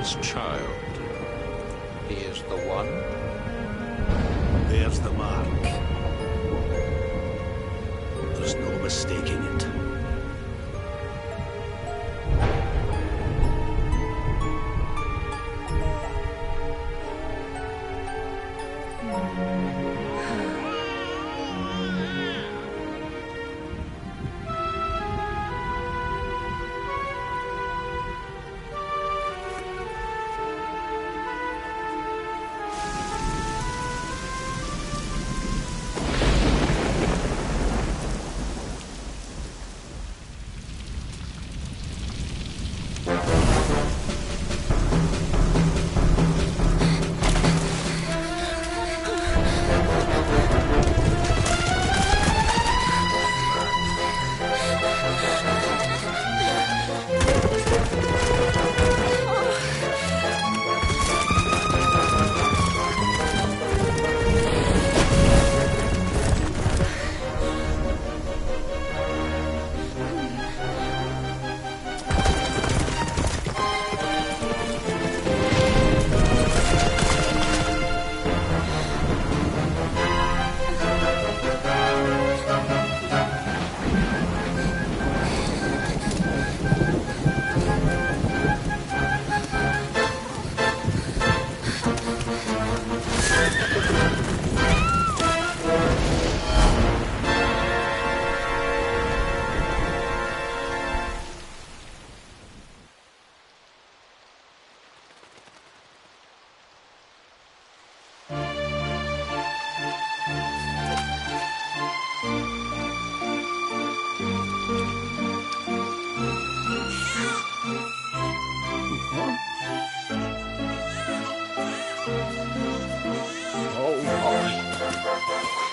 Emperor's child. He is the one? There's the mark. There's no mistaking it.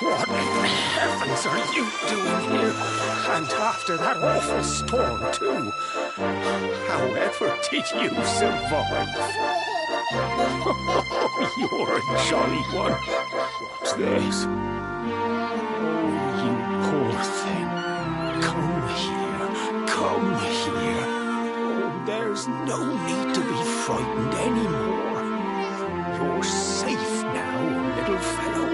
What in heavens are you doing here? And after that awful storm, too. However did you survive? You're a jolly one. What's this? Oh, you poor thing. Come here. Come here. Oh, there's no need to be frightened anymore. You're safe now, little fellow.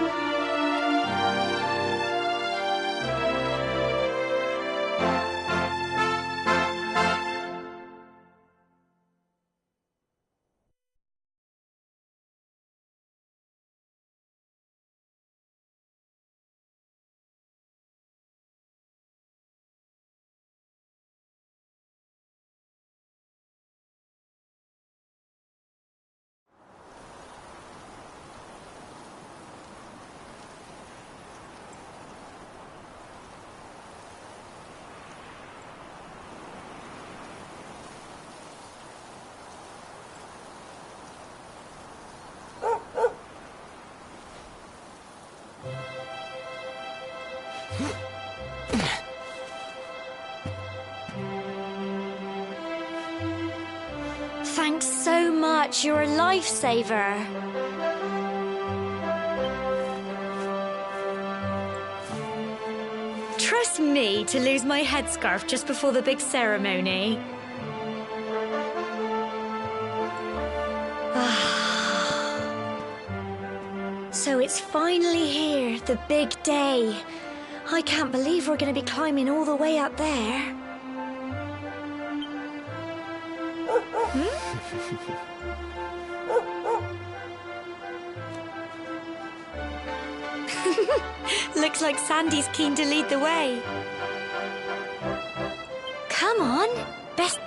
Thanks so much. You're a lifesaver. Trust me to lose my headscarf just before the big ceremony. So it's finally here, the big day. I can't believe we're going to be climbing all the way up there. Looks like Sandy's keen to lead the way. Come on, best...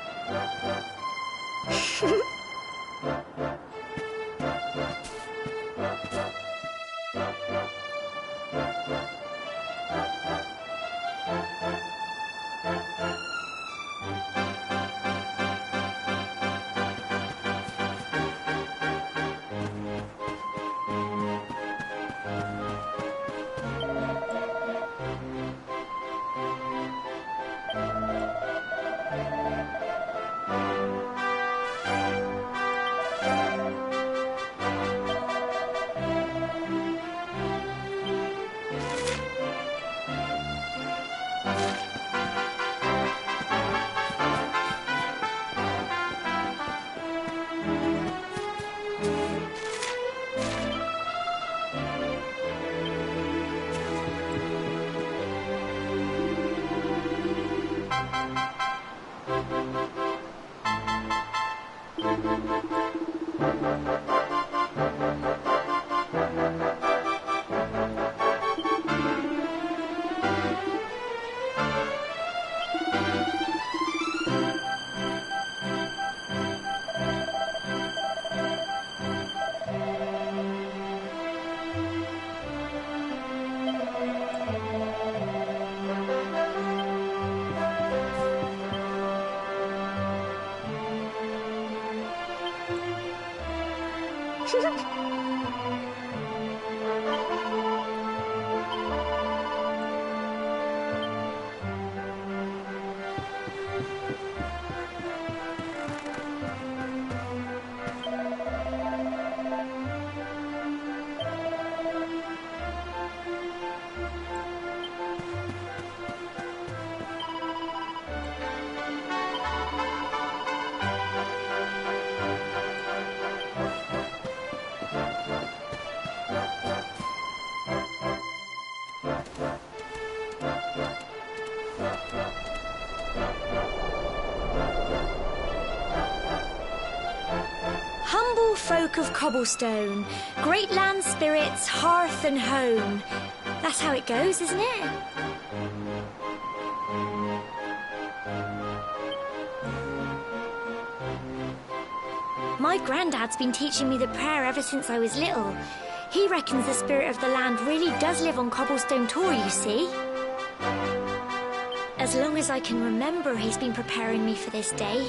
Humble folk of Cobblestone, great land spirits, hearth and home. That's how it goes, isn't it? My granddad's been teaching me the prayer ever since I was little. He reckons the spirit of the land really does live on Cobblestone Tor, you see. As long as I can remember, he's been preparing me for this day.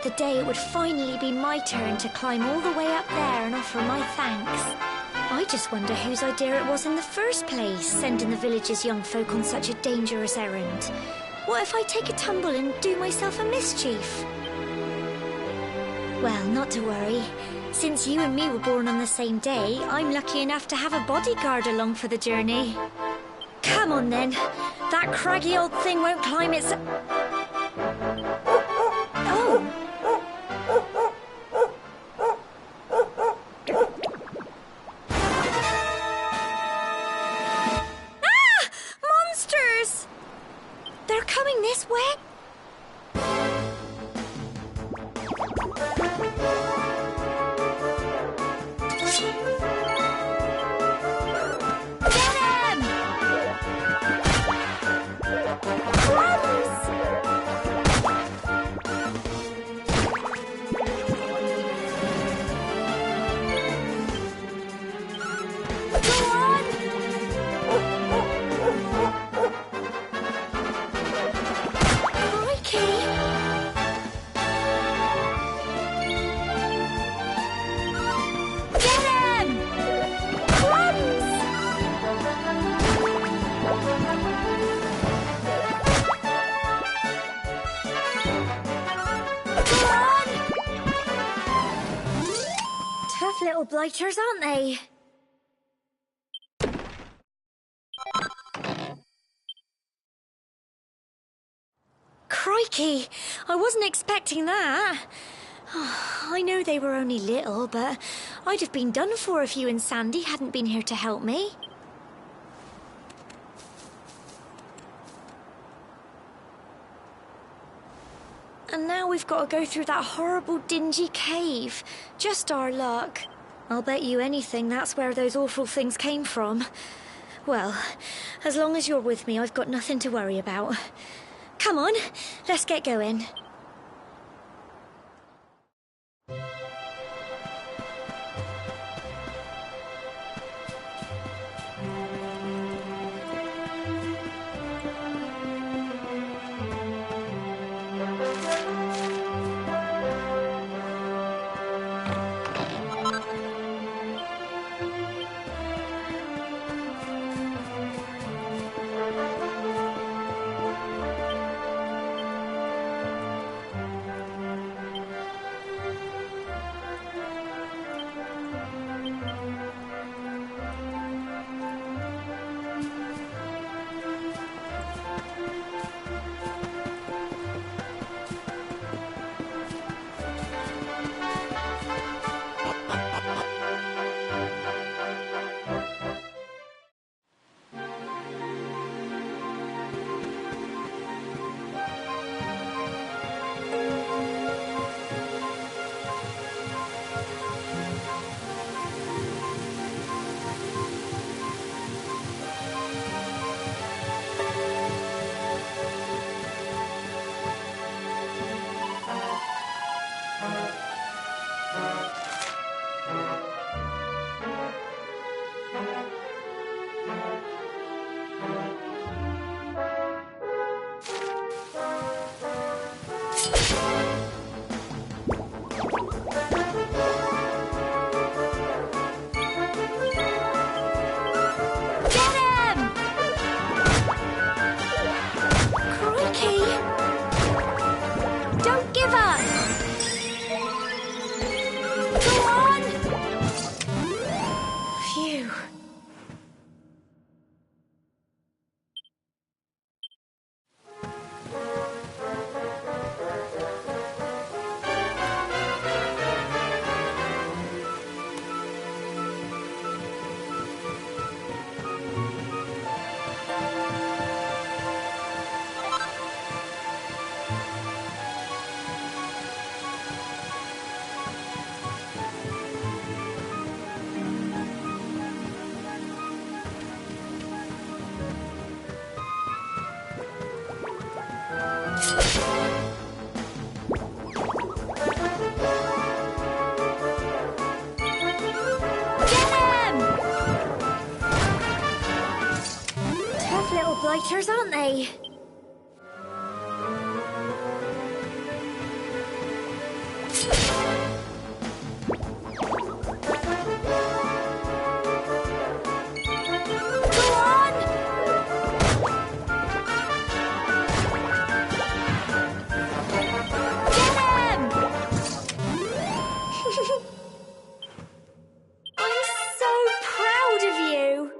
The day it would finally be my turn to climb all the way up there and offer my thanks. I just wonder whose idea it was in the first place, sending the village's young folk on such a dangerous errand. What if I take a tumble and do myself a mischief? Well, not to worry. Since you and me were born on the same day, I'm lucky enough to have a bodyguard along for the journey. Come on then. That craggy old thing won't climb its... Oh! Ah! Monsters! They're coming this way. Tough little blighters, aren't they? Crikey! I wasn't expecting that. I know they were only little, but I'd have been done for if you and Sandy hadn't been here to help me. And now we've got to go through that horrible, dingy cave. Just our luck. I'll bet you anything that's where those awful things came from. Well, as long as you're with me, I've got nothing to worry about. Come on, let's get going. Don't give up! Go on! Phew. Tough little blighters, aren't they? Go on! Get him! I'm so proud of you.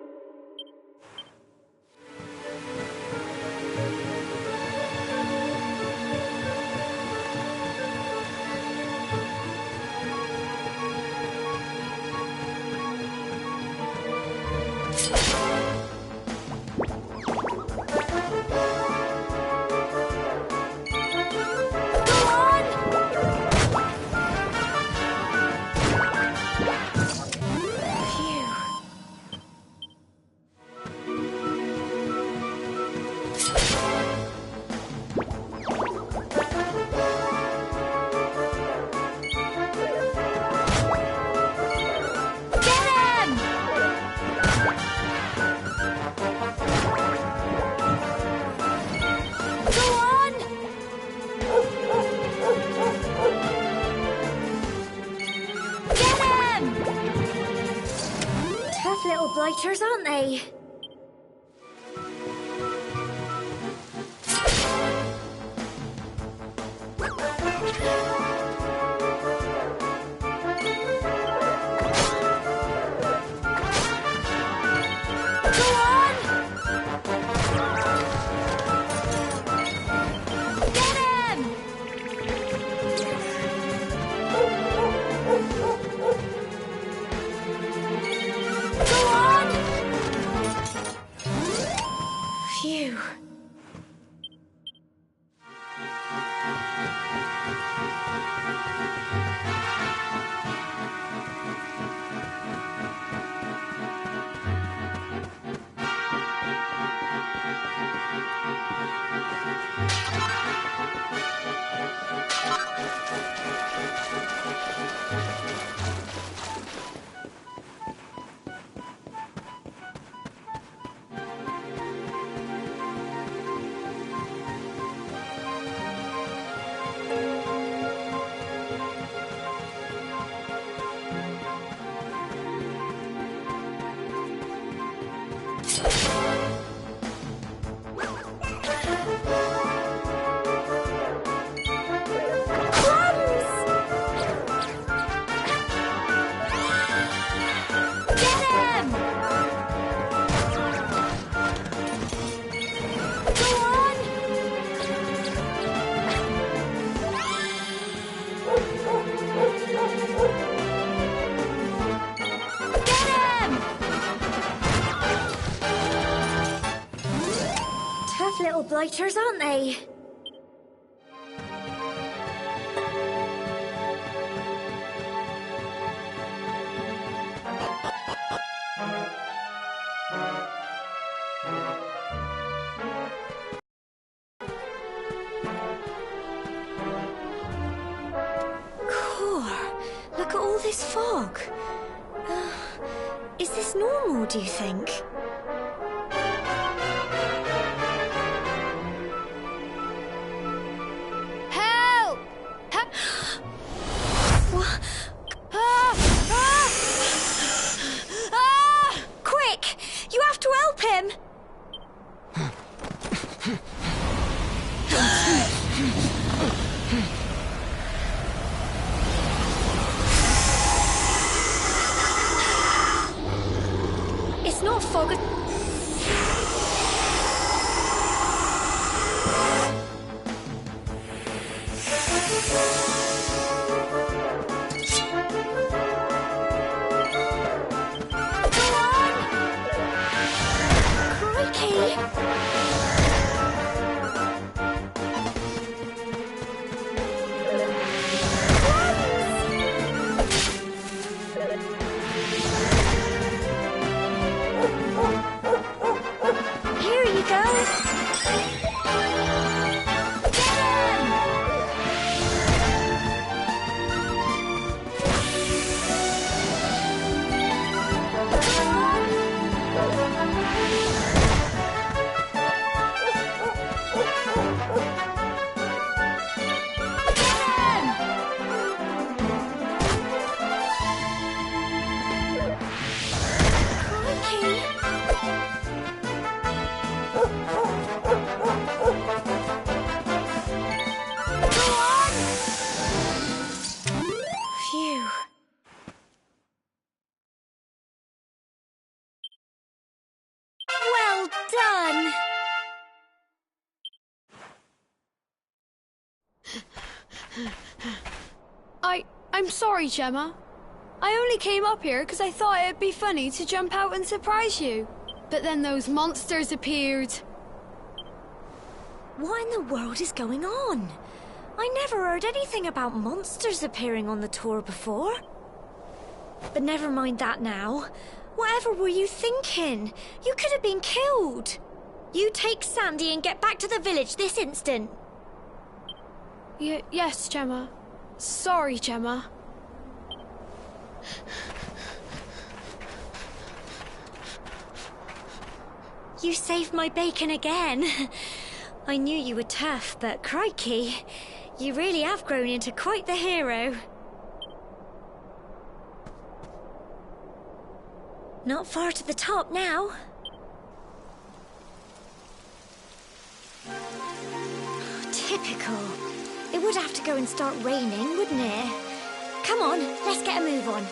Go on! Phew. Get him! Go on! Get him! Tough little blighters, aren't they? Go on! Get him! Go on! Phew. Little blighters, aren't they? Look at all this fog. Is this normal, do you think? Help! Well done! I'm sorry, Gemma. I only came up here because I thought it'd be funny to jump out and surprise you. But then those monsters appeared. What in the world is going on? I never heard anything about monsters appearing on the tour before. But never mind that now. Whatever were you thinking? You could have been killed. You take Sandy and get back to the village this instant. Yes, Gemma. Sorry, Gemma. You saved my bacon again. I knew you were tough, but crikey, you really have grown into quite the hero. Not far to the top now. Typical. It would have to go and start raining, wouldn't it? Come on, let's get a move on.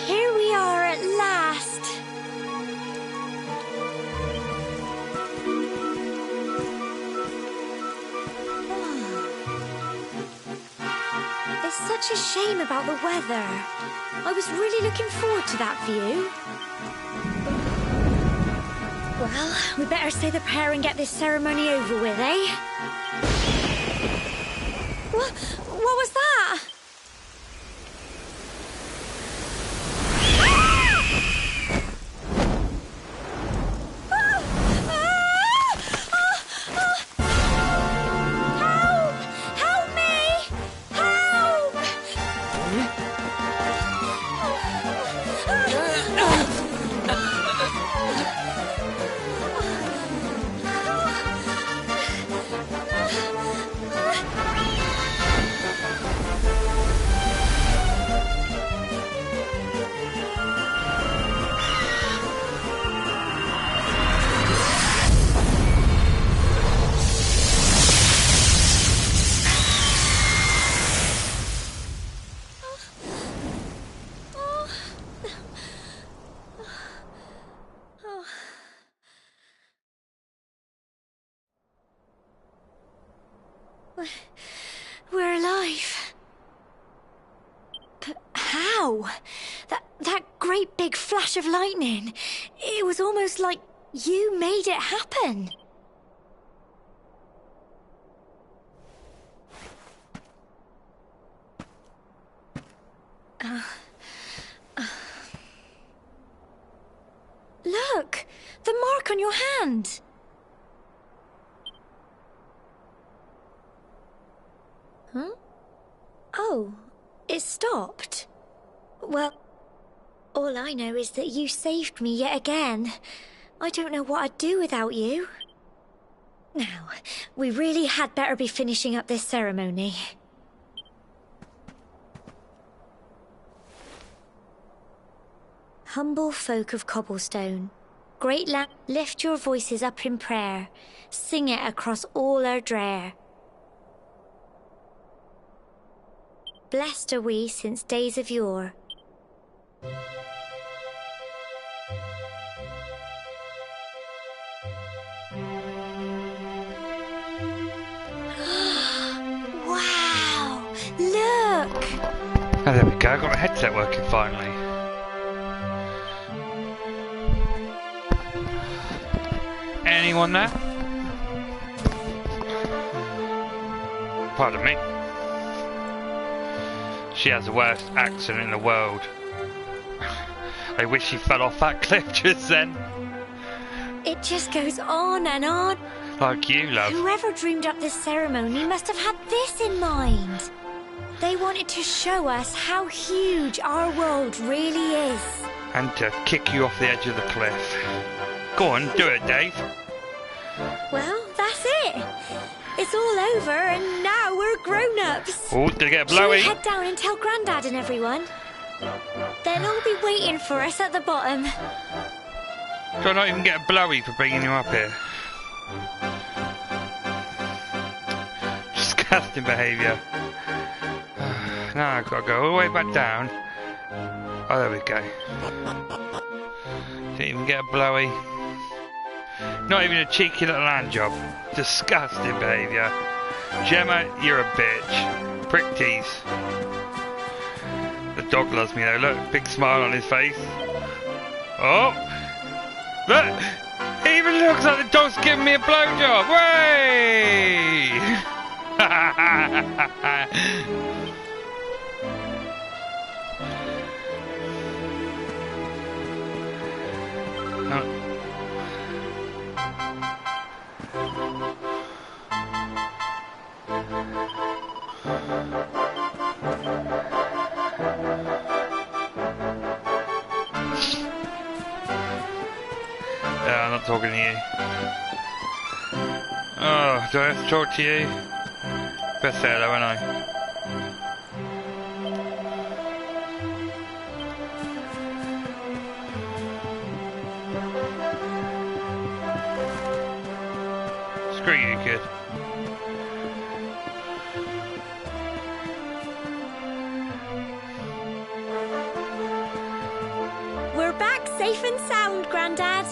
Here we are at last. It's such a shame about the weather. I was really looking forward to that view. Well, we better say the prayer and get this ceremony over with, eh? What was that? How? That great big flash of lightning. It was almost like you made it happen. Look! The mark on your hand! Huh? Oh, it stopped. Well, all I know is that you saved me yet again. I don't know what I'd do without you. Now, we really had better be finishing up this ceremony. Humble folk of Cobblestone, great land, lift your voices up in prayer. Sing it across all our drear. Blessed are we since days of yore. Wow! Look! Oh, there we go. I got my headset working finally. Anyone there? Pardon me. She has the worst accent in the world. I wish she fell off that cliff just then. It just goes on and on. Like you, love. Whoever dreamed up this ceremony must have had this in mind. They wanted to show us how huge our world really is. And to kick you off the edge of the cliff. Go on, do it, Dave. Well, that's it. It's all over and now we're grown-ups. Oh, did I get a Shall blowy? we head down and tell Grandad and everyone? They'll all be waiting for us at the bottom. Do I not even get a blowy for bringing you up here? Disgusting behaviour. Now I've got to go all the way back down. Oh, there we go. Didn't even get a blowy. Not even a cheeky little hand job. Disgusting behaviour. Gemma, you're a bitch. Prick tease. The dog loves me though. Look, big smile on his face. Oh! Look! It even looks like the dog's giving me a blowjob. Way! I'm not talking to you. Oh, do I have to talk to you? Best say hello, won't I? Screw you, kid. We're back safe and sound, Grandad.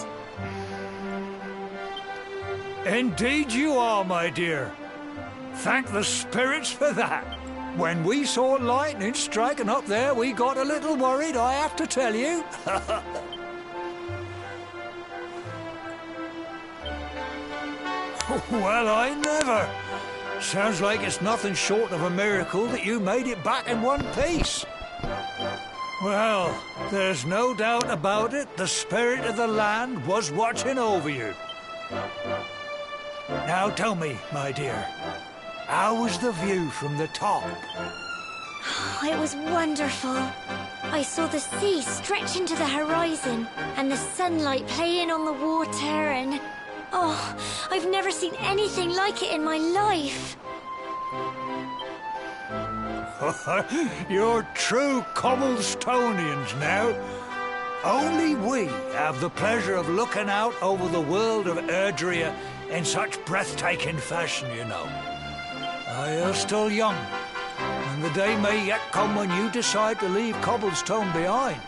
Indeed you are, my dear. Thank the spirits for that. When we saw lightning striking up there, we got a little worried, I have to tell you. Well, I never. Sounds like it's nothing short of a miracle that you made it back in one piece. Well, there's no doubt about it, the spirit of the land was watching over you. Now tell me, my dear, how was the view from the top? It was wonderful. I saw the sea stretch into the horizon and the sunlight playing on the water and... Oh, I've never seen anything like it in my life. You're true Cobblestonians now. Only we have the pleasure of looking out over the world of Erdrea in such breathtaking fashion, you know. You're still young, and the day may yet come when you decide to leave Cobblestone behind.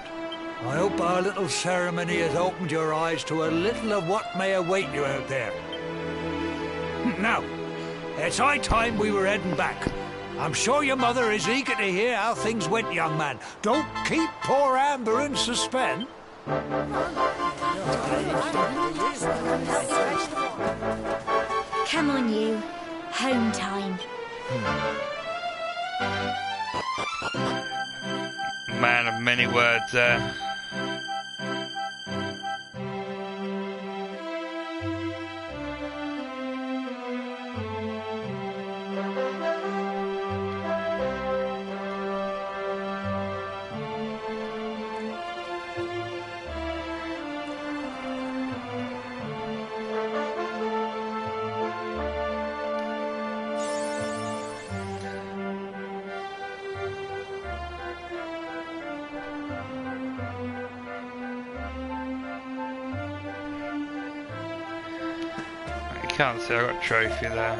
I hope our little ceremony has opened your eyes to a little of what may await you out there. Now, it's high time we were heading back. I'm sure your mother is eager to hear how things went, young man. Don't keep poor Amber in suspense. Come on, you. Home time. Man of many words there. You can't see I got a trophy there.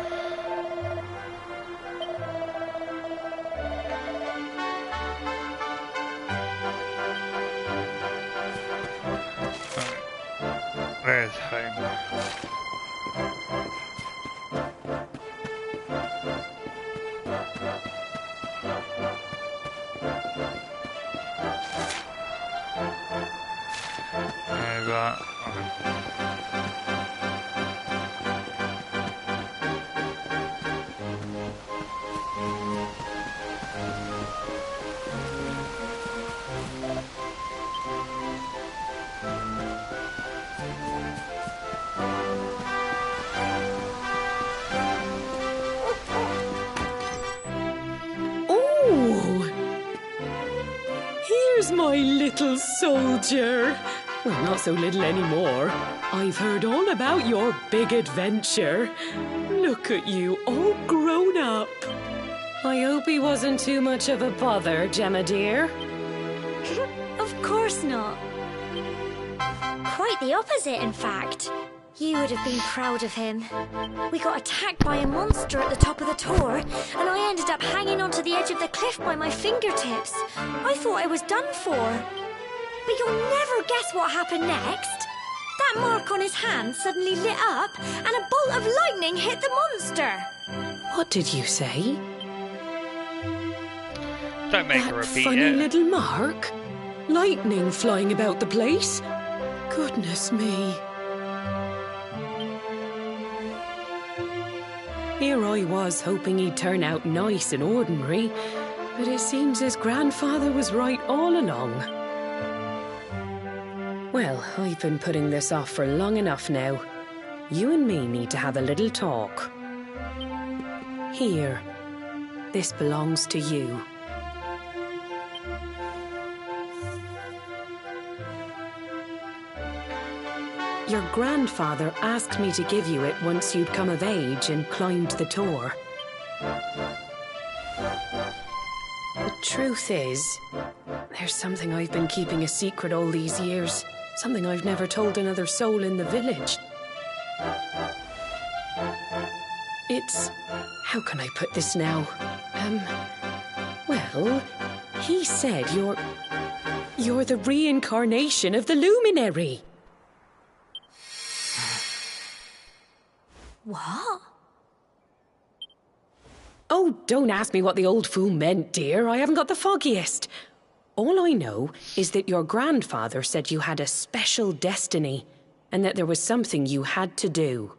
Right. There's home. Over. Here's my little soldier. Well, not so little anymore. I've heard all about your big adventure. Look at you, all grown up. I hope he wasn't too much of a bother, Gemma dear. Of course not. Quite the opposite, in fact. You would have been proud of him. We got attacked by a monster at the top of the tower, and I ended up hanging onto the edge of the cliff by my fingertips. I thought I was done for. But you'll never guess what happened next. That mark on his hand suddenly lit up, and a bolt of lightning hit the monster. What did you say? Don't make her That repeat funny it. little mark? Lightning flying about the place? Goodness me. Here I was hoping he'd turn out nice and ordinary, but it seems his grandfather was right all along. Well, I've been putting this off for long enough now. You and me need to have a little talk. Here, this belongs to you. Your grandfather asked me to give you it once you'd come of age and climbed the Tor. The truth is, there's something I've been keeping a secret all these years. Something I've never told another soul in the village. It's... how can I put this now? Well, he said you're the reincarnation of the Luminary. What? Oh, don't ask me what the old fool meant, dear. I haven't got the foggiest. All I know is that your grandfather said you had a special destiny and that there was something you had to do.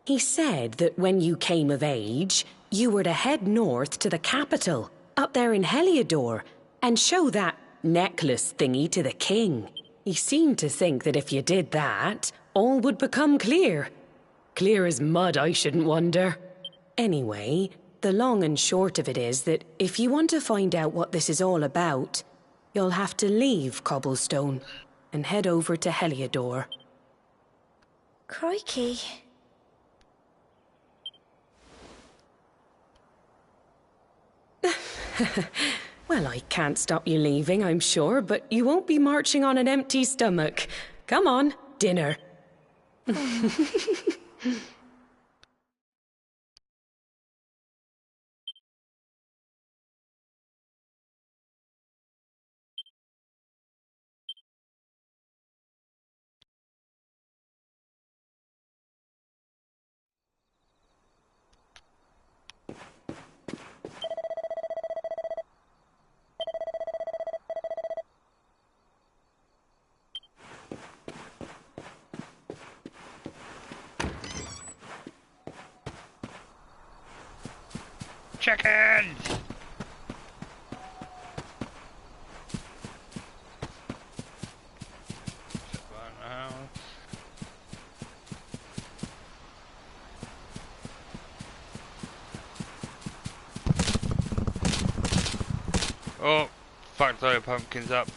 He said that when you came of age, you were to head north to the capital, up there in Heliodor, and show that necklace thingy to the king. He seemed to think that if you did that, all would become clear. Clear as mud, I shouldn't wonder. Anyway, the long and short of it is that if you want to find out what this is all about, you'll have to leave Cobblestone and head over to Heliodor. Crikey. Well, I can't stop you leaving, I'm sure, but you won't be marching on an empty stomach. Come on, dinner. chickens! Oh, fucked load of pumpkins up.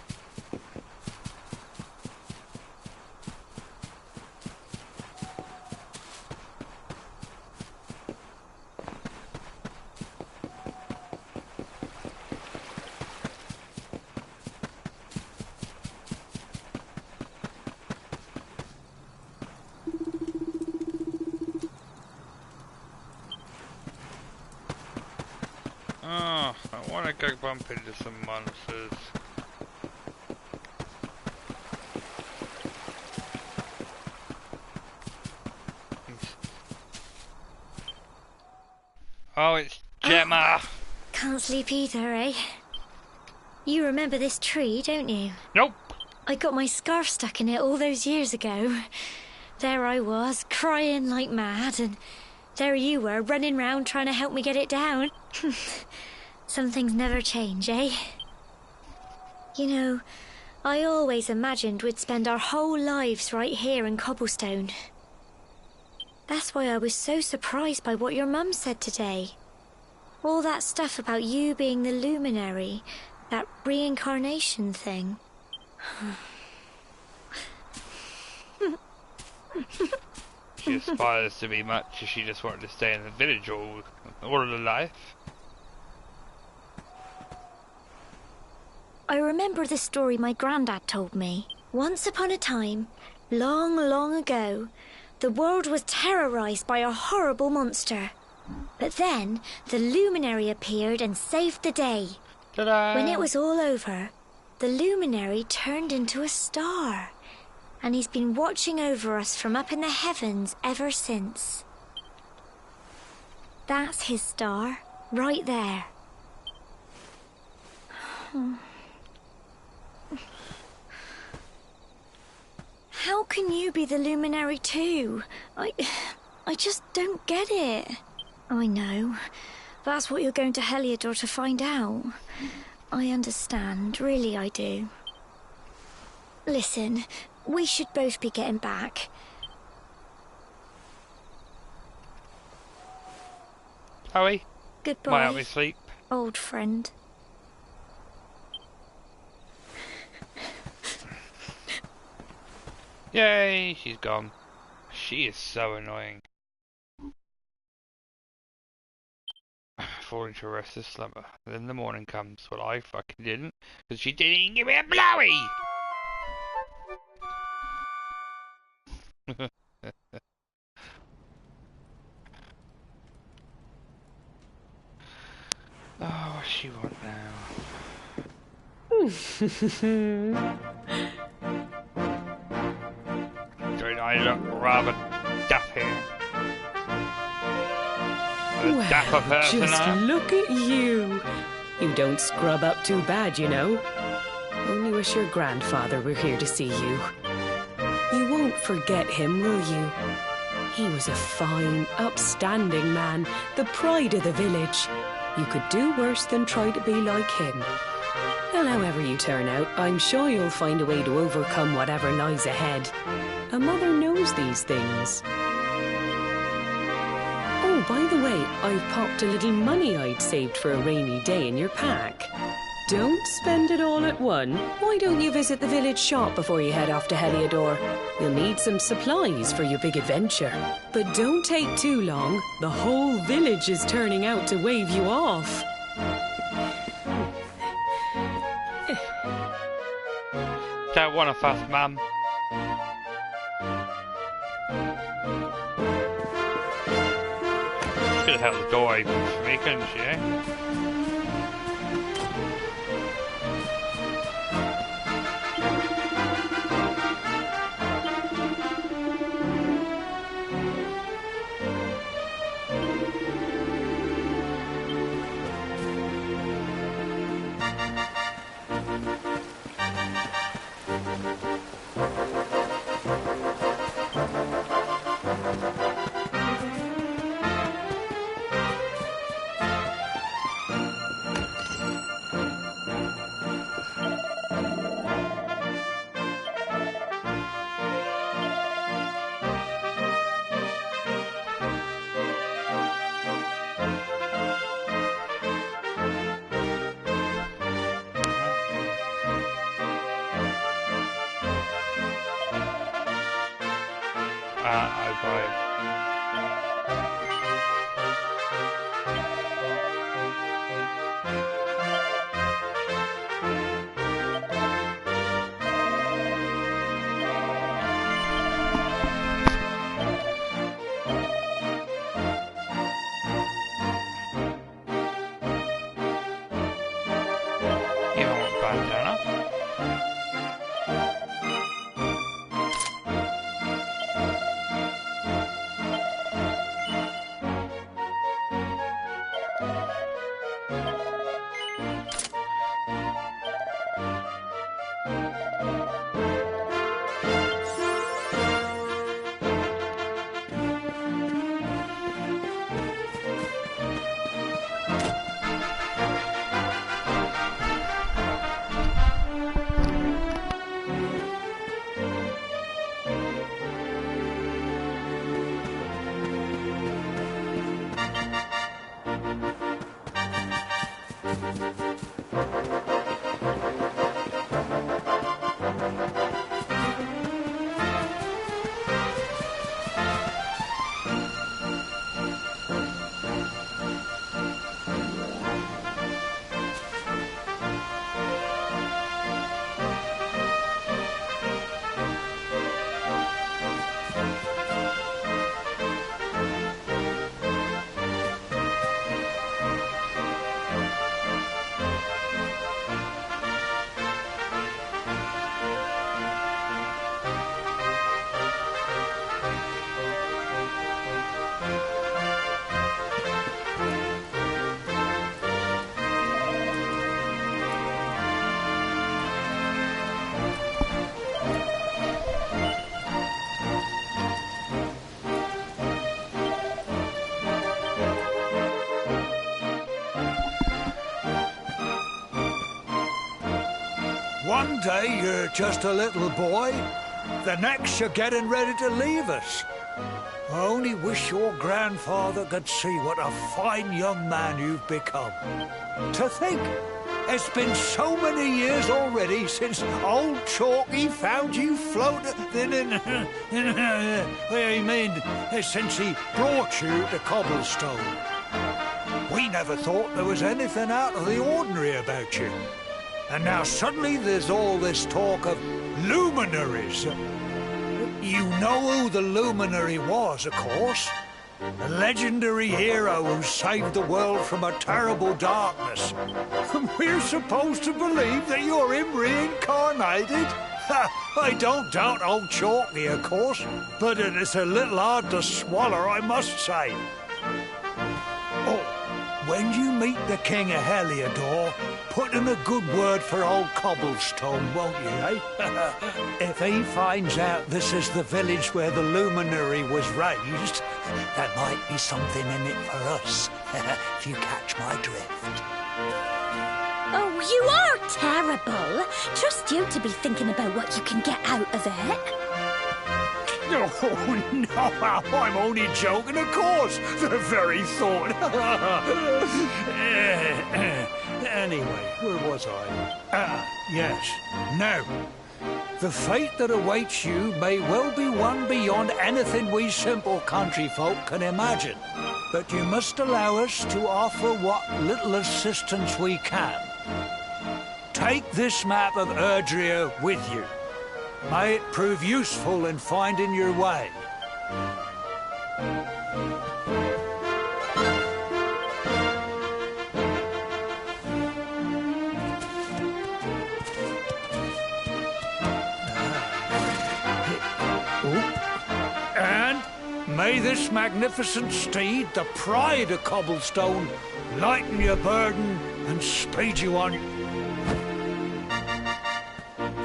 Oh, I want to go bump into some monsters. Oh, it's Gemma! Oh, can't sleep either, eh? You remember this tree, don't you? Nope! I got my scarf stuck in it all those years ago. There I was, crying like mad, and there you were, running round trying to help me get it down. Some things never change, eh? You know, I always imagined we'd spend our whole lives right here in Cobblestone. That's why I was so surprised by what your mum said today. All that stuff about you being the luminary, that reincarnation thing. She aspires to be much as she just wanted to stay in the village all of her life. I remember the story my granddad told me. Once upon a time, long, long ago, the world was terrorized by a horrible monster. But then, the luminary appeared and saved the day. Ta-da! When it was all over, the luminary turned into a star. And he's been watching over us from up in the heavens ever since. That's his star, right there. How can you be the luminary too? I just don't get it. I know. That's what you're going to Heliodor to find out. I understand, really I do. Listen, we should both be getting back. Howie? Goodbye, Might help me sleep. old friend. Yay, she's gone. She is so annoying. Fall into a restless slumber. Then the morning comes. Well, I fucking didn't, because she didn't give me a blowy! Oh, what's she want now? Don't I look rather daft here? A dapper person, just huh? look at you. You don't scrub up too bad, you know. Only wish your grandfather were here to see you. You won't forget him, will you? He was a fine, upstanding man, the pride of the village. You could do worse than try to be like him. Well, however you turn out, I'm sure you'll find a way to overcome whatever lies ahead. A mother knows these things. Oh, by the way, I've popped a little money I'd saved for a rainy day in your pack. Don't spend it all at once. Why don't you visit the village shop before you head off to Heliodor? You'll need some supplies for your big adventure. But don't take too long. The whole village is turning out to wave you off. Don't want to fuss, Mum. She could have held the door open for me, couldn't she, eh? I buy it. You don't want bandana? One day you're just a little boy, the next you're getting ready to leave us. I only wish your grandfather could see what a fine young man you've become. To think, it's been so many years already since old Chalky found you floating since he brought you to Cobblestone. We never thought there was anything out of the ordinary about you. And now suddenly there's all this talk of luminaries. You know who the luminary was, of course. A legendary hero who saved the world from a terrible darkness. And we're supposed to believe that you're him reincarnated? I don't doubt old Chalky, of course, but it's a little hard to swallow, I must say. Oh, when you meet the King of Heliodor, put in a good word for old Cobblestone, won't you, eh? If he finds out this is the village where the luminary was raised, there might be something in it for us, if you catch my drift. Oh, you are terrible. Trust you to be thinking about what you can get out of it. Oh, no, I'm only joking, of course. The very thought. Anyway, where was I? Yes. Now, the fate that awaits you may well be one beyond anything we simple country folk can imagine. But you must allow us to offer what little assistance we can. Take this map of Erdrea with you. May it prove useful in finding your way. And may this magnificent steed, the pride of Cobblestone, lighten your burden and speed you on.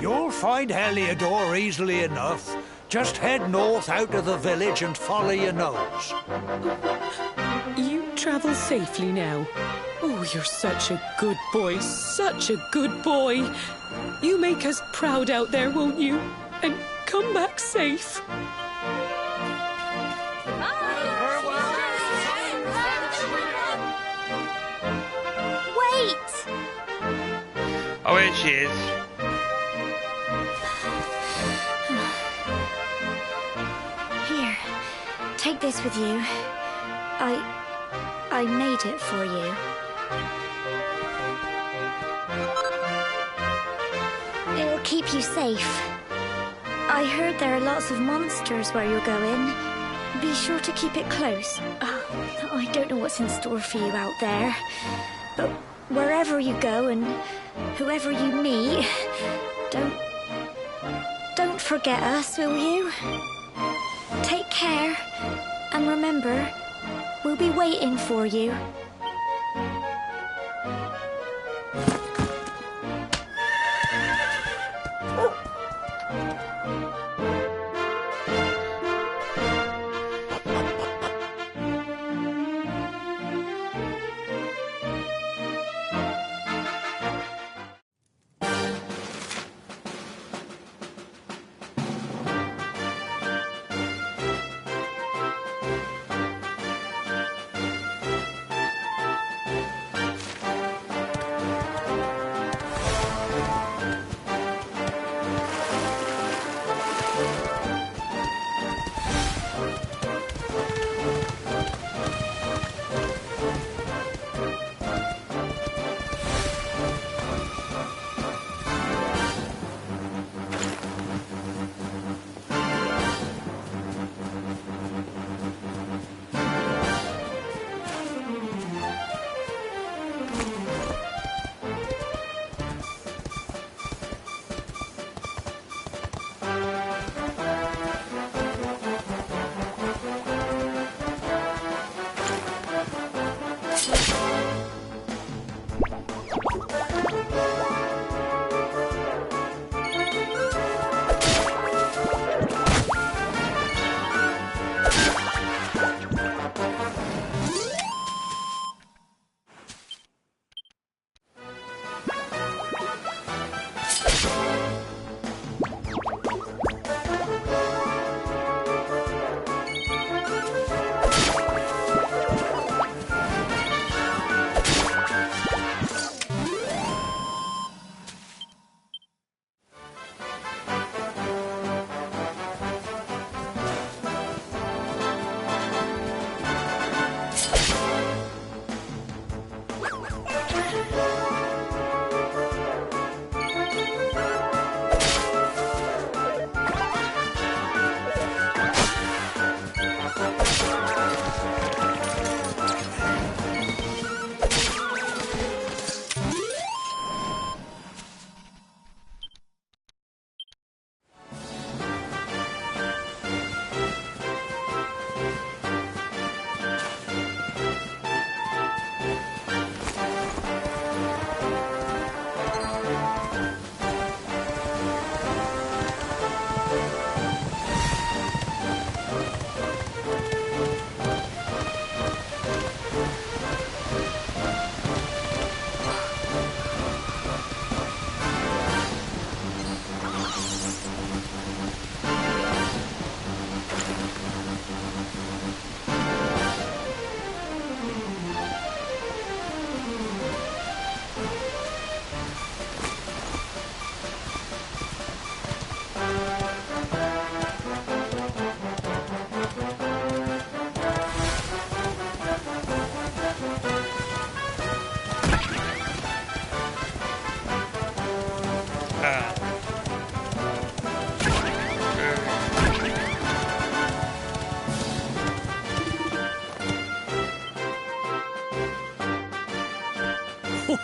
You'll find Heliodor easily enough. Just head north out of the village and follow your nose. You travel safely now. Oh, you're such a good boy, such a good boy. You make us proud out there, won't you? And come back safe. Wait! Oh, here she is. Here. this with you. I made it for you. It'll keep you safe. I heard there are lots of monsters where you're going. Be sure to keep it close. Oh, I don't know what's in store for you out there. But wherever you go and whoever you meet, don't forget us, will you? Take care, and remember, we'll be waiting for you.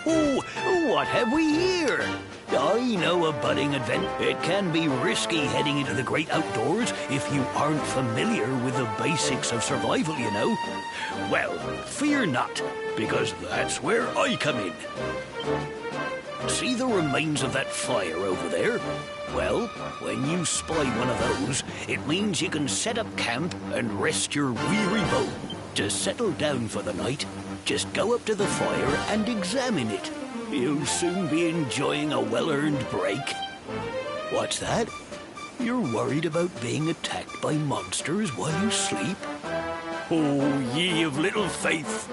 Oh, what have we here? I know a budding adventure. It can be risky heading into the great outdoors if you aren't familiar with the basics of survival, you know. Well, fear not, because that's where I come in. See the remains of that fire over there? Well, when you spy one of those, it means you can set up camp and rest your weary bone. To settle down for the night, just go up to the fire and examine it. You'll soon be enjoying a well-earned break. What's that? You're worried about being attacked by monsters while you sleep? Oh, ye of little faith!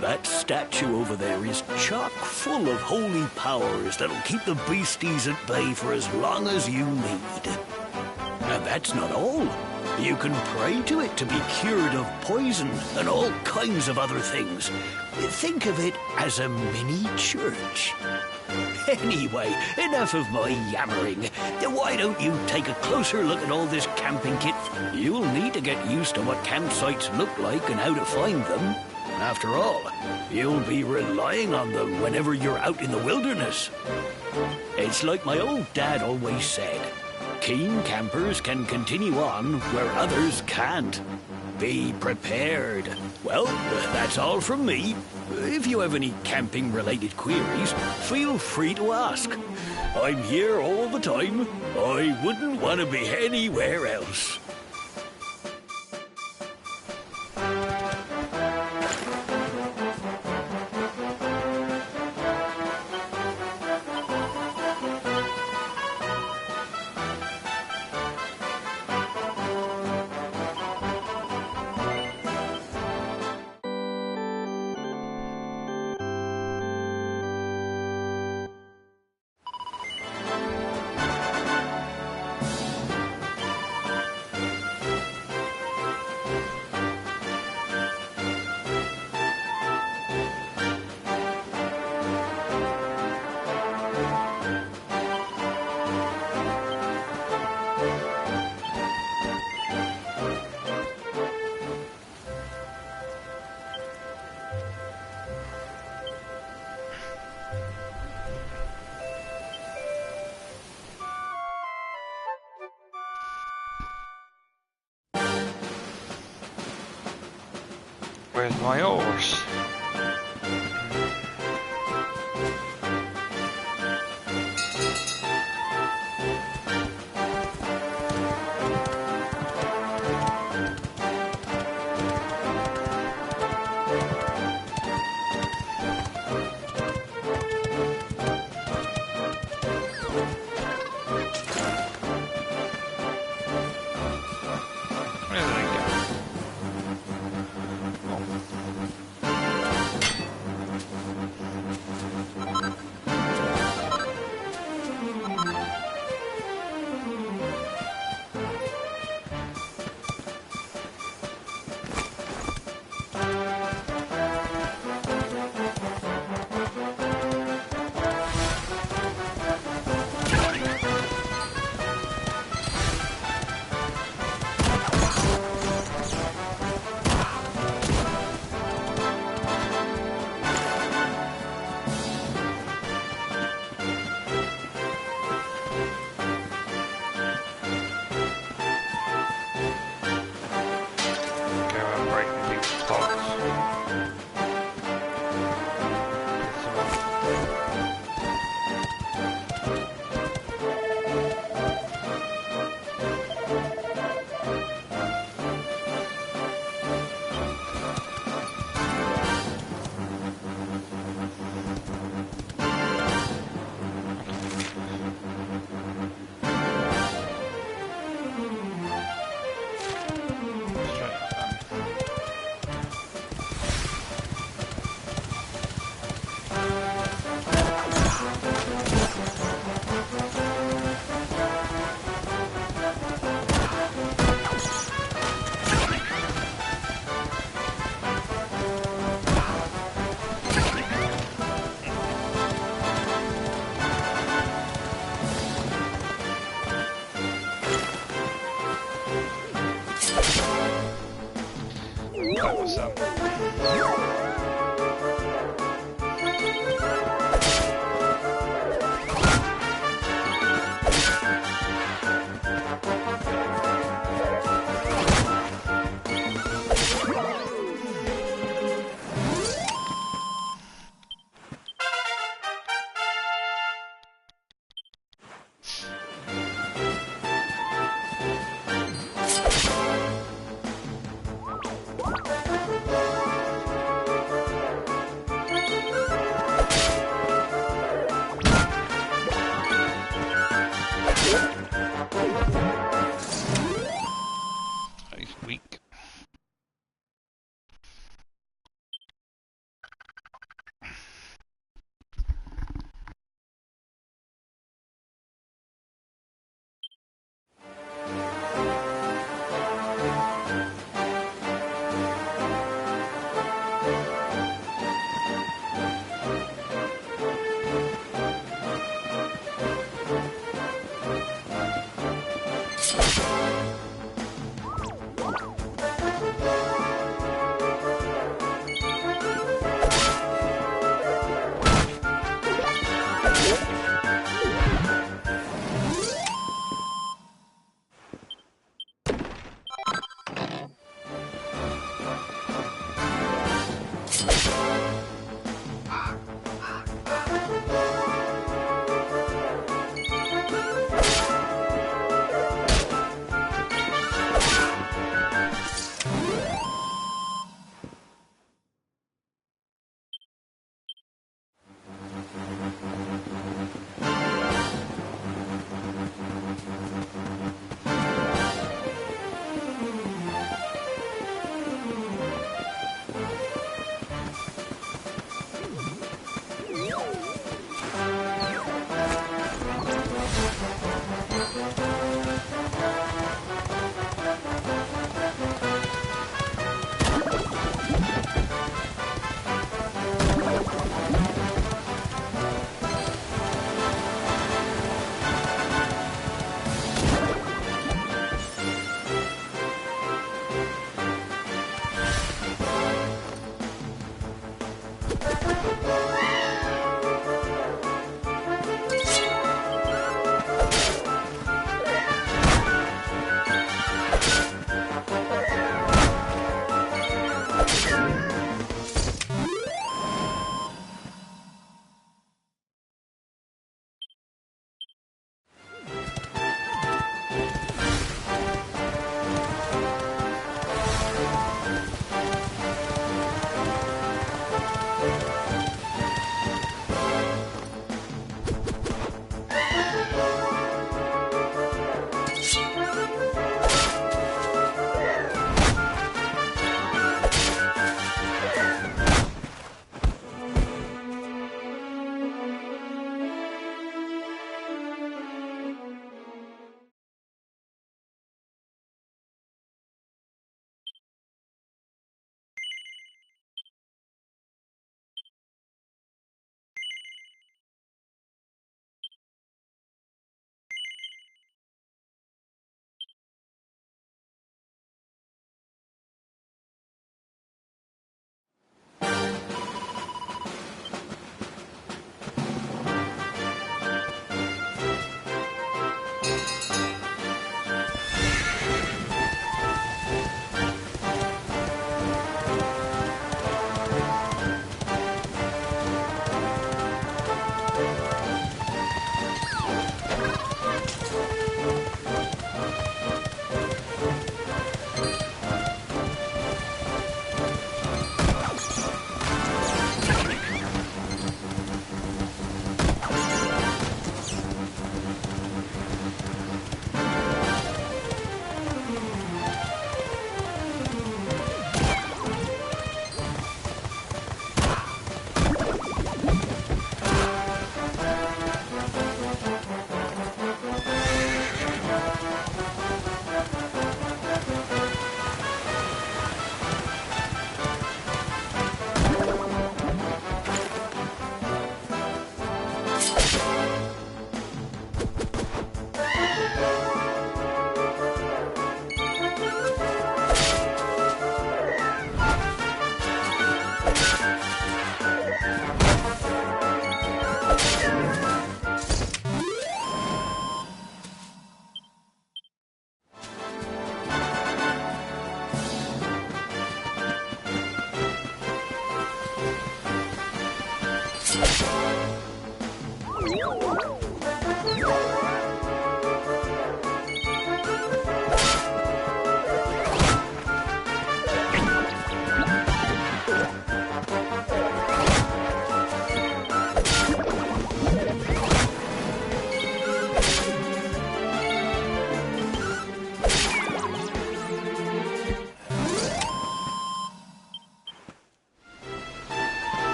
That statue over there is chock full of holy powers that'll keep the beasties at bay for as long as you need. And that's not all. You can pray to it to be cured of poison and all kinds of other things. Think of it as a mini church. Anyway, enough of my yammering. Why don't you take a closer look at all this camping kit? You'll need to get used to what campsites look like and how to find them. After all, you'll be relying on them whenever you're out in the wilderness. It's like my old dad always said, keen campers can continue on where others can't. Be prepared. Well, that's all from me. If you have any camping-related queries, feel free to ask. I'm here all the time. I wouldn't want to be anywhere else. Where's my horse?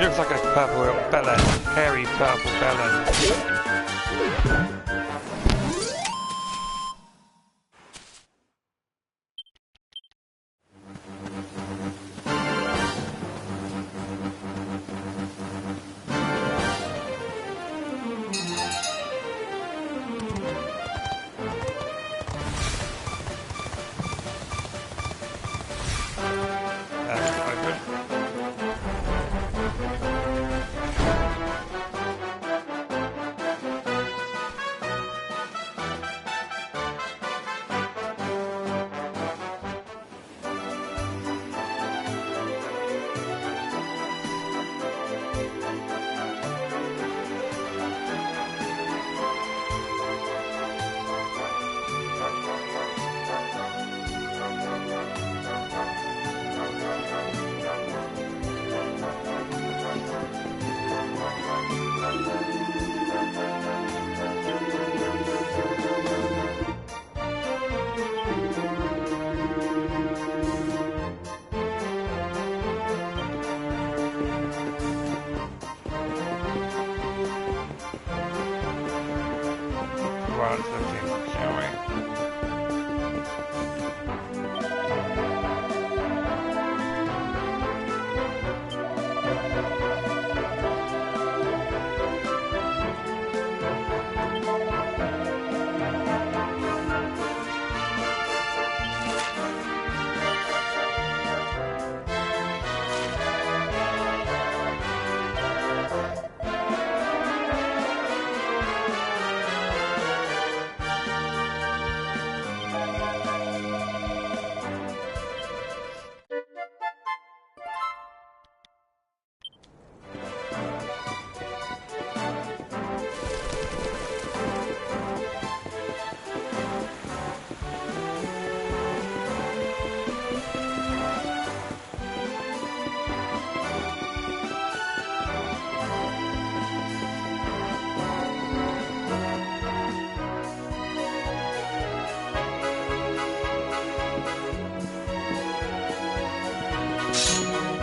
looks like a purple bellend, hairy purple bellend.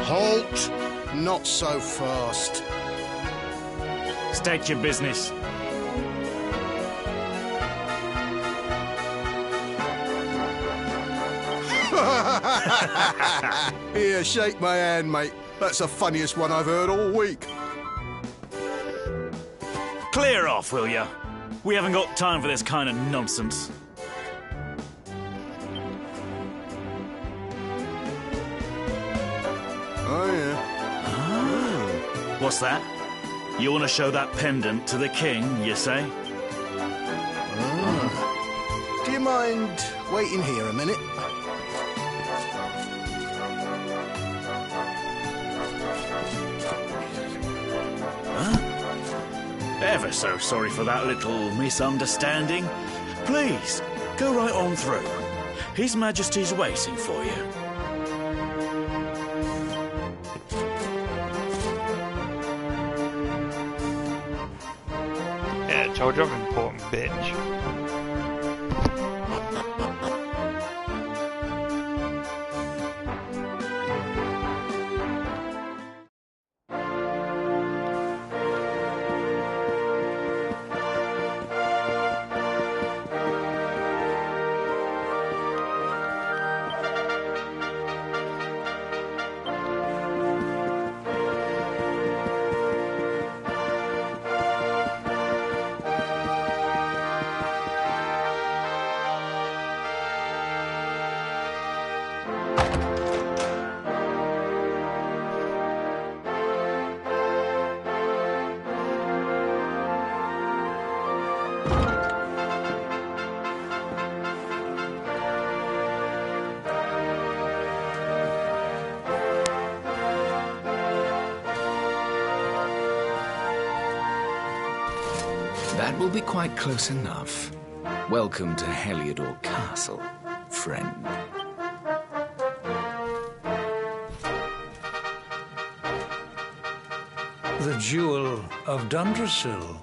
Halt! Not so fast. State your business. Here, shake my hand, mate. That's the funniest one I've heard all week. Clear off, will ya? We haven't got time for this kind of nonsense. Oh, yeah. Ah. What's that? You want to show that pendant to the king, you say? Ah. Do you mind waiting here a minute? Ever so sorry for that little misunderstanding. Please, go right on through. His Majesty's waiting for you. Yeah, told you I'm an important bitch. That will be quite close enough. Welcome to Heliodor Castle, friend. The Jewel of Dundrasil.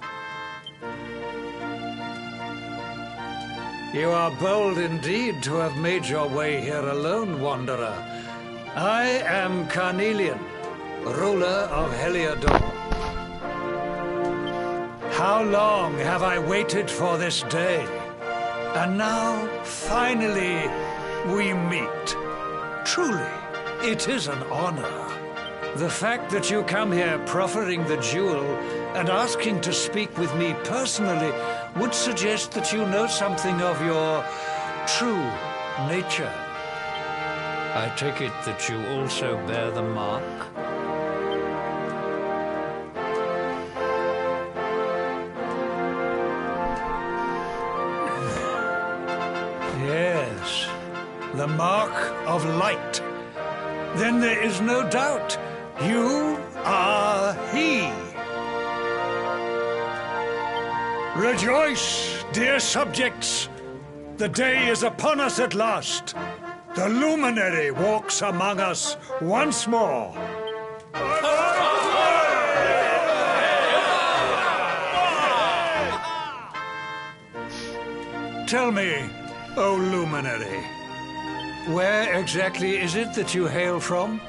You are bold indeed to have made your way here alone, Wanderer. I am Carnelian, ruler of Heliodor. How long have I waited for this day? And now, finally, we meet. Truly, it is an honor. The fact that you come here proffering the jewel and asking to speak with me personally would suggest that you know something of your true nature. I take it that you also bear the mark? Yes, the mark of light. Then there is no doubt. You are he. Rejoice, dear subjects. The day is upon us at last. The luminary walks among us once more. Tell me, O luminary, where exactly is it that you hail from?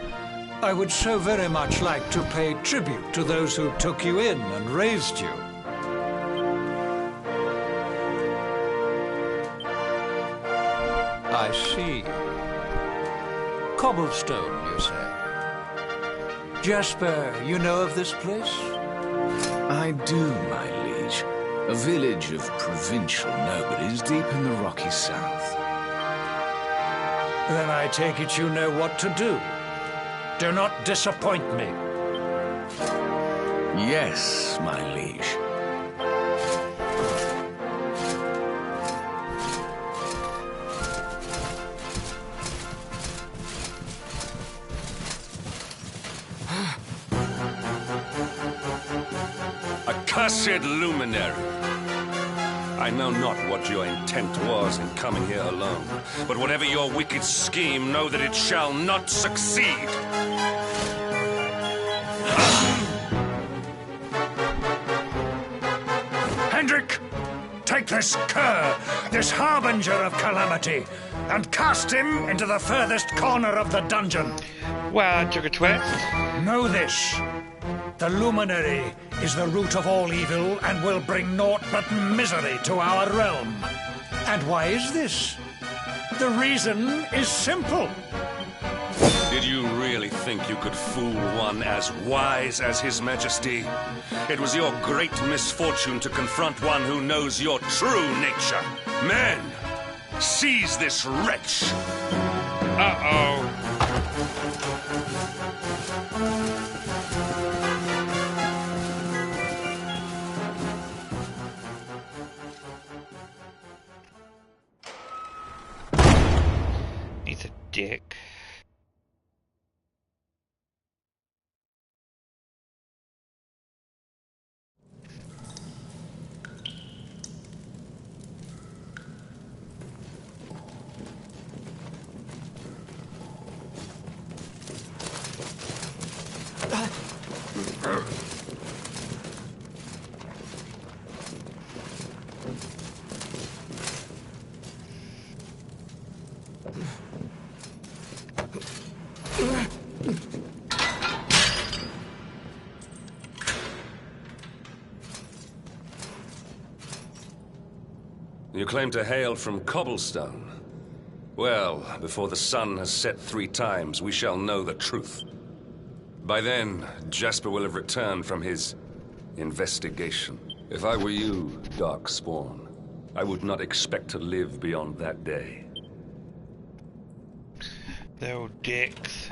I would so very much like to pay tribute to those who took you in and raised you. I see. Cobblestone, you say? Jasper, you know of this place? I do, my liege. A village of provincial nobles deep in the rocky south. Then I take it you know what to do. Do not disappoint me. Yes, my liege. Accursed luminary! I know not what your intent was in coming here alone, but whatever your wicked scheme, know that it shall not succeed! Hendrik, take this cur, this harbinger of calamity, and cast him into the furthest corner of the dungeon. Well, I took a twist. Know this. The luminary is the root of all evil and will bring naught but misery to our realm. And why is this? The reason is simple. Did you really think you could fool one as wise as His Majesty? It was your great misfortune to confront one who knows your true nature. Men, seize this wretch! Uh-oh. He's a dick. You claim to hail from Cobblestone. Well, before the sun has set 3 times, we shall know the truth. By then, Jasper will have returned from his investigation. If I were you, Darkspawn, I would not expect to live beyond that day. They're all dicks.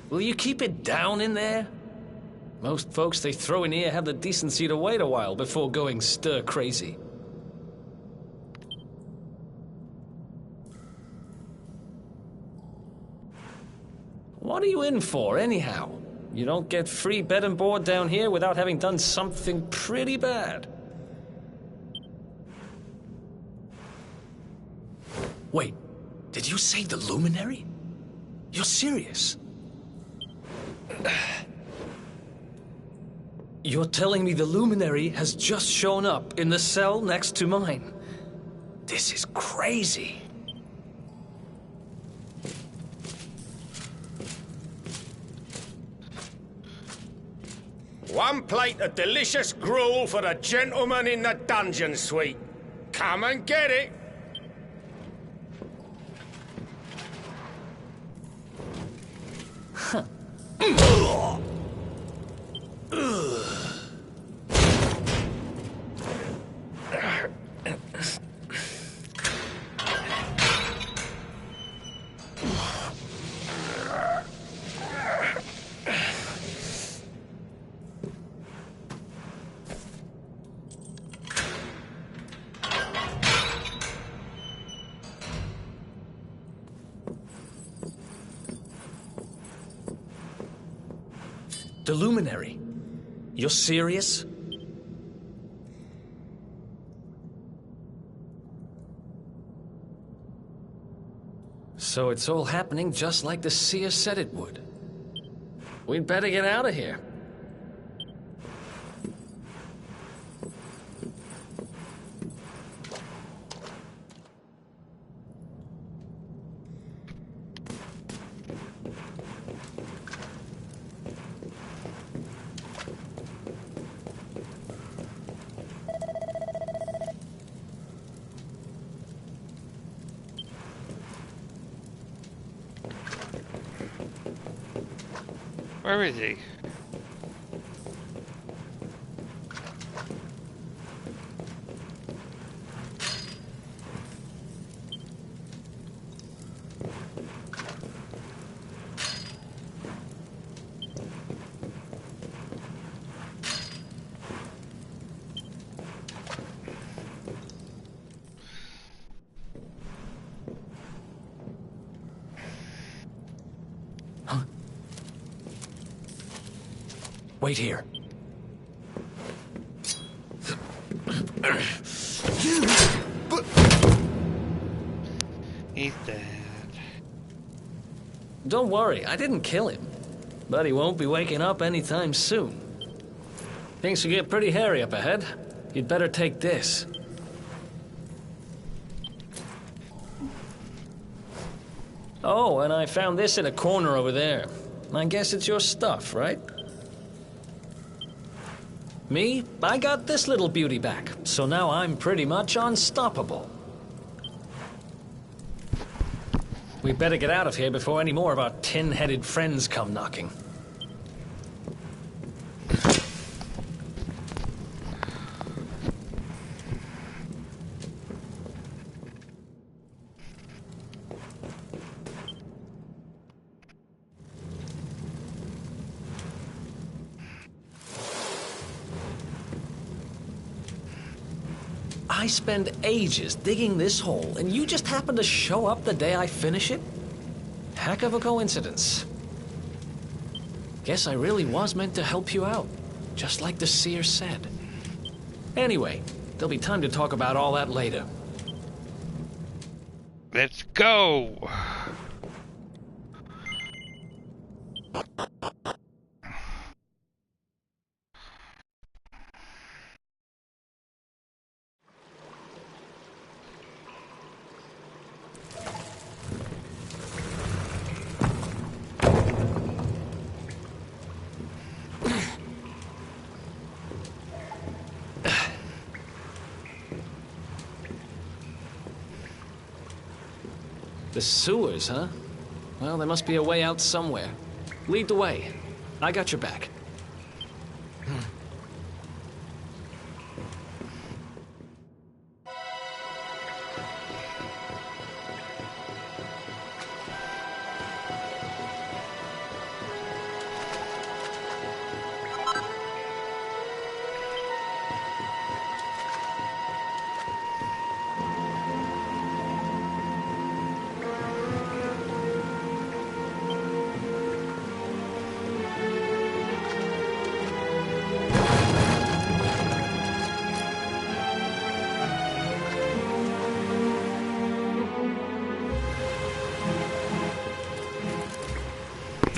Will you keep it down in there? Most folks they throw in here have the decency to wait a while before going stir crazy. What are you in for, anyhow? You don't get free bed and board down here without having done something pretty bad. Wait, did you say the Luminary? You're serious? You're telling me the Luminary has just shown up in the cell next to mine? This is crazy. One plate of delicious gruel for the gentleman in the dungeon suite. Come and get it. Huh. The Luminary? You're serious? So it's all happening just like the seer said it would. We'd better get out of here. Where is he? Wait here. He's dead. Don't worry, I didn't kill him. But he won't be waking up anytime soon. Things will get pretty hairy up ahead. You'd better take this. Oh, and I found this in a corner over there. I guess it's your stuff, right? Me? I got this little beauty back, so now I'm pretty much unstoppable. We better get out of here before any more of our tin-headed friends come knocking. I spend ages digging this hole, and you just happen to show up the day I finish it? Heck of a coincidence. Guess I really was meant to help you out, just like the seer said. Anyway, there'll be time to talk about all that later. Let's go! The sewers, huh? Well, there must be a way out somewhere. Lead the way. I got your back.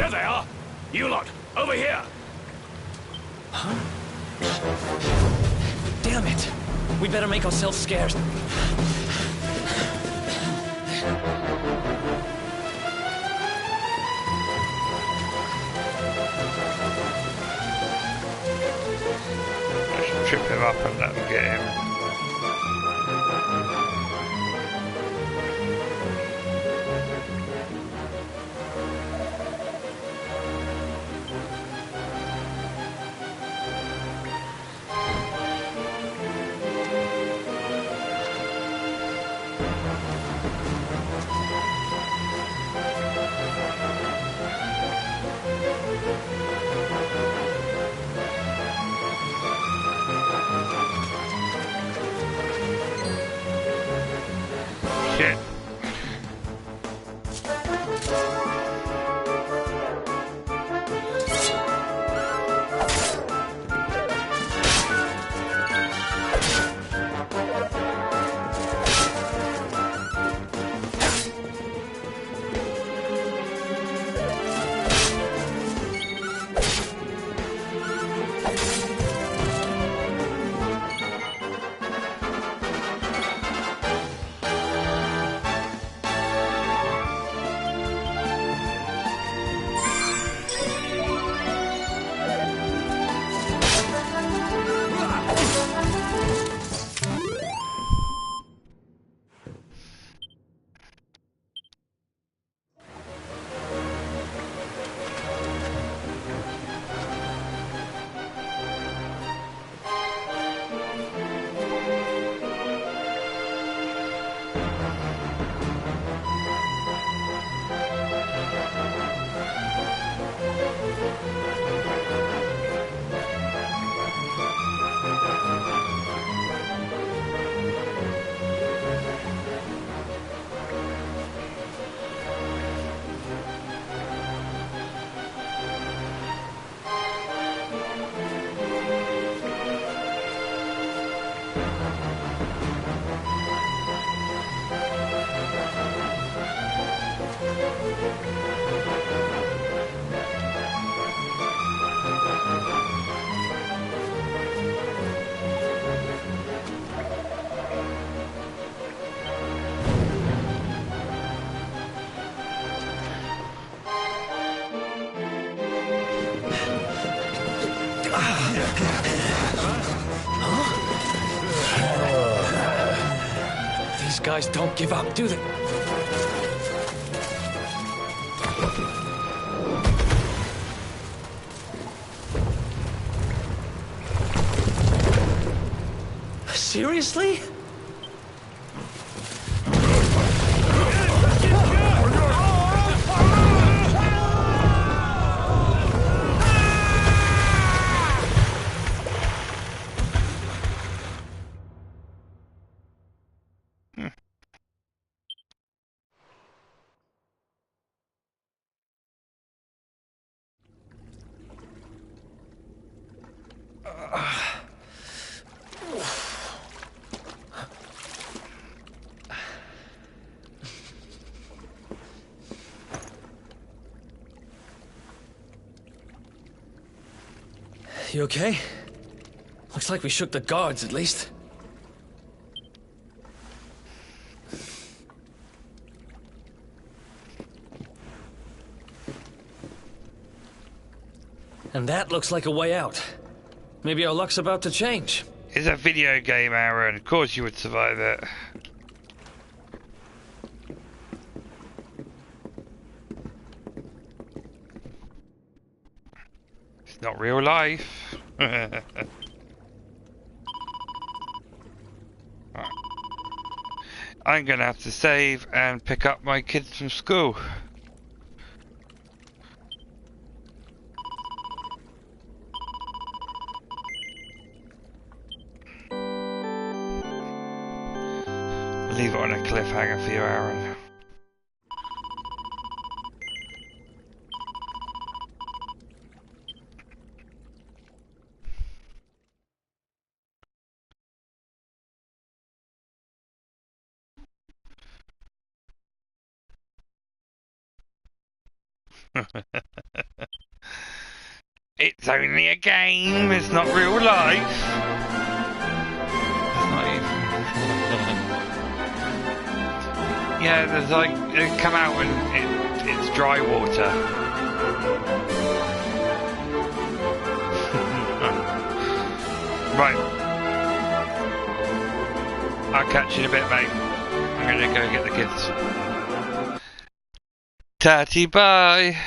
There they are! You lot, over here! Huh? Damn it! We better make ourselves scarce. Just trip him up and let him get him. Shit. These guys don't give up, do they? Seriously? You okay? Looks like we shook the guards, at least. And that looks like a way out. Maybe our luck's about to change. It's a video game, Aaron. Of course you would survive it. It's not real life. Right. I'm gonna have to save and pick up my kids from school. Leave it on a cliffhanger for you, Aaron. It's only a game, it's not real life. That's not even... Yeah, there's like, it come out when it's dry water. Right. I'll catch you in a bit, mate. I'm gonna go get the kids. Tatty bye.